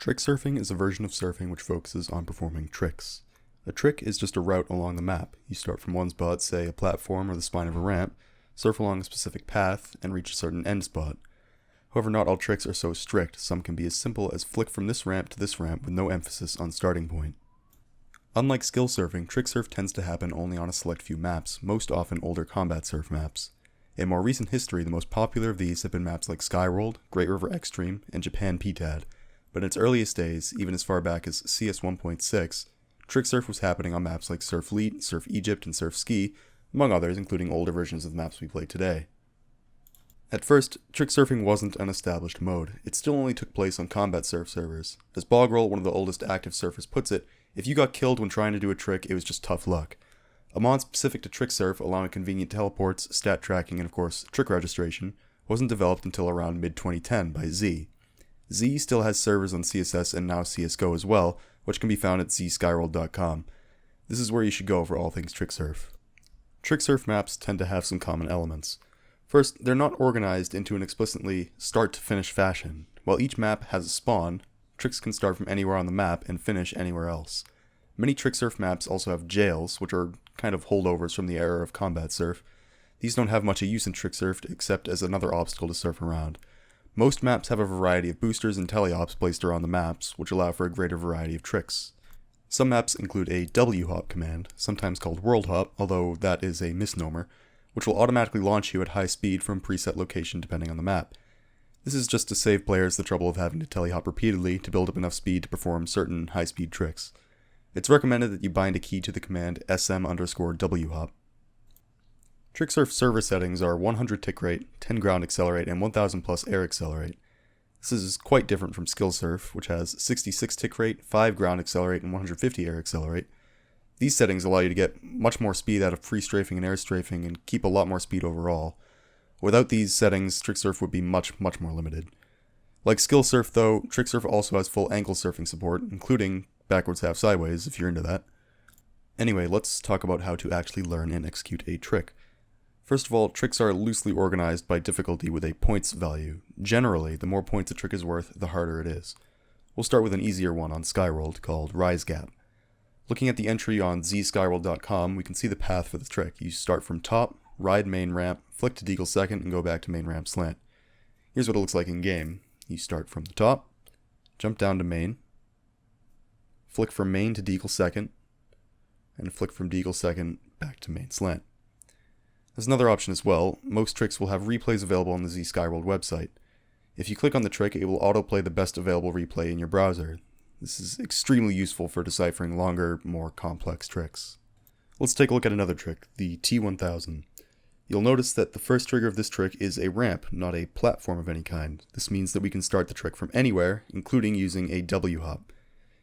Tricksurfing is a version of surfing which focuses on performing tricks. A trick is just a route along the map. You start from one spot, say a platform or the spine of a ramp, surf along a specific path, and reach a certain end spot. However, not all tricks are so strict. Some can be as simple as flick from this ramp to this ramp with no emphasis on starting point. Unlike skill surfing, trick surf tends to happen only on a select few maps, most often older combat surf maps. In more recent history, the most popular of these have been maps like Skyworld, Great River Extreme, and Japan PTAD. But in its earliest days, even as far back as CS 1.6, trick surf was happening on maps like Surf Leet, Surf Egypt, and Surf Ski, among others, including older versions of the maps we play today. At first, trick surfing wasn't an established mode. It still only took place on combat surf servers. As Bogroll, one of the oldest active surfers, puts it, if you got killed when trying to do a trick, it was just tough luck. A mod specific to trick surf, allowing convenient teleports, stat tracking, and of course, trick registration, wasn't developed until around mid-2010 by Z. Z still has servers on CSS and now CSGO as well, which can be found at zskyworld.com. This is where you should go for all things tricksurf. Tricksurf maps tend to have some common elements. First, they're not organized into an explicitly start-to-finish fashion. While each map has a spawn, tricks can start from anywhere on the map and finish anywhere else. Many tricksurf maps also have jails, which are kind of holdovers from the era of combat surf. These don't have much use in tricksurf except as another obstacle to surf around. Most maps have a variety of boosters and teleops placed around the maps, which allow for a greater variety of tricks. Some maps include a whop command, sometimes called world hop, although that is a misnomer, which will automatically launch you at high speed from preset location depending on the map. This is just to save players the trouble of having to telehop repeatedly to build up enough speed to perform certain high-speed tricks. It's recommended that you bind a key to the command sm_whop. Tricksurf server settings are 100 tick rate, 10 ground accelerate, and 1000 plus air accelerate. This is quite different from skill surf, which has 66 tick rate, 5 ground accelerate, and 150 air accelerate. These settings allow you to get much more speed out of free strafing and air strafing and keep a lot more speed overall. Without these settings, tricksurf would be much more limited. Like skill surf though, tricksurf also has full ankle surfing support, including backwards half sideways if you're into that. Anyway, let's talk about how to actually learn and execute a trick. First of all, tricks are loosely organized by difficulty with a points value. Generally, the more points a trick is worth, the harder it is. We'll start with an easier one on Skyworld called Rise Gap. Looking at the entry on zskyworld.com, we can see the path for the trick. You start from top, ride main ramp, flick to deagle second, and go back to main ramp slant. Here's what it looks like in game. You start from the top, jump down to main, flick from main to deagle second, and flick from deagle second back to main slant. There's another option as well. Most tricks will have replays available on the zSkyworld website. If you click on the trick, it will autoplay the best available replay in your browser. This is extremely useful for deciphering longer, more complex tricks. Let's take a look at another trick, the T1000. You'll notice that the first trigger of this trick is a ramp, not a platform of any kind. This means that we can start the trick from anywhere, including using a whop.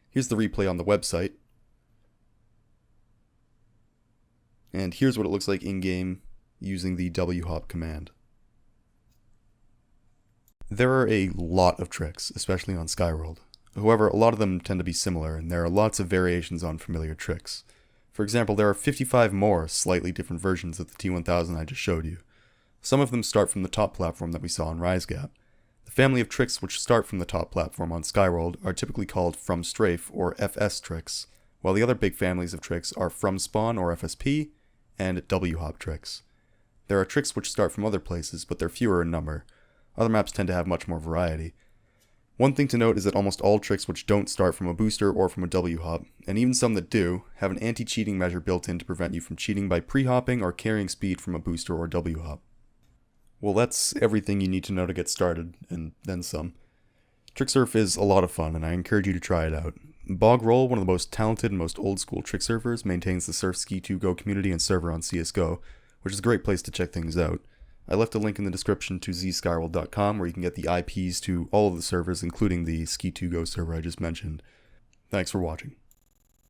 Here's the replay on the website. And here's what it looks like in-game using the whop command. There are a lot of tricks, especially on Skyworld. However, a lot of them tend to be similar, and there are lots of variations on familiar tricks. For example, there are 55 more slightly different versions of the T1000 I just showed you. Some of them start from the top platform that we saw in Rise Gap. The family of tricks which start from the top platform on Skyworld are typically called From Strafe or FS tricks, while the other big families of tricks are From Spawn or FSP, and whop tricks. There are tricks which start from other places, but they're fewer in number. Other maps tend to have much more variety. One thing to note is that almost all tricks which don't start from a booster or from a whop, and even some that do, have an anti-cheating measure built in to prevent you from cheating by pre-hopping or carrying speed from a booster or whop. Well, that's everything you need to know to get started, and then some. Tricksurf is a lot of fun, and I encourage you to try it out. Bogroll, one of the most talented and most old-school trick surfers, maintains the Surf Ski 2 Go community and server on CSGO, which is a great place to check things out. I left a link in the description to zskyworld.com where you can get the IPs to all of the servers, including the Ski2Go server I just mentioned. Thanks for watching.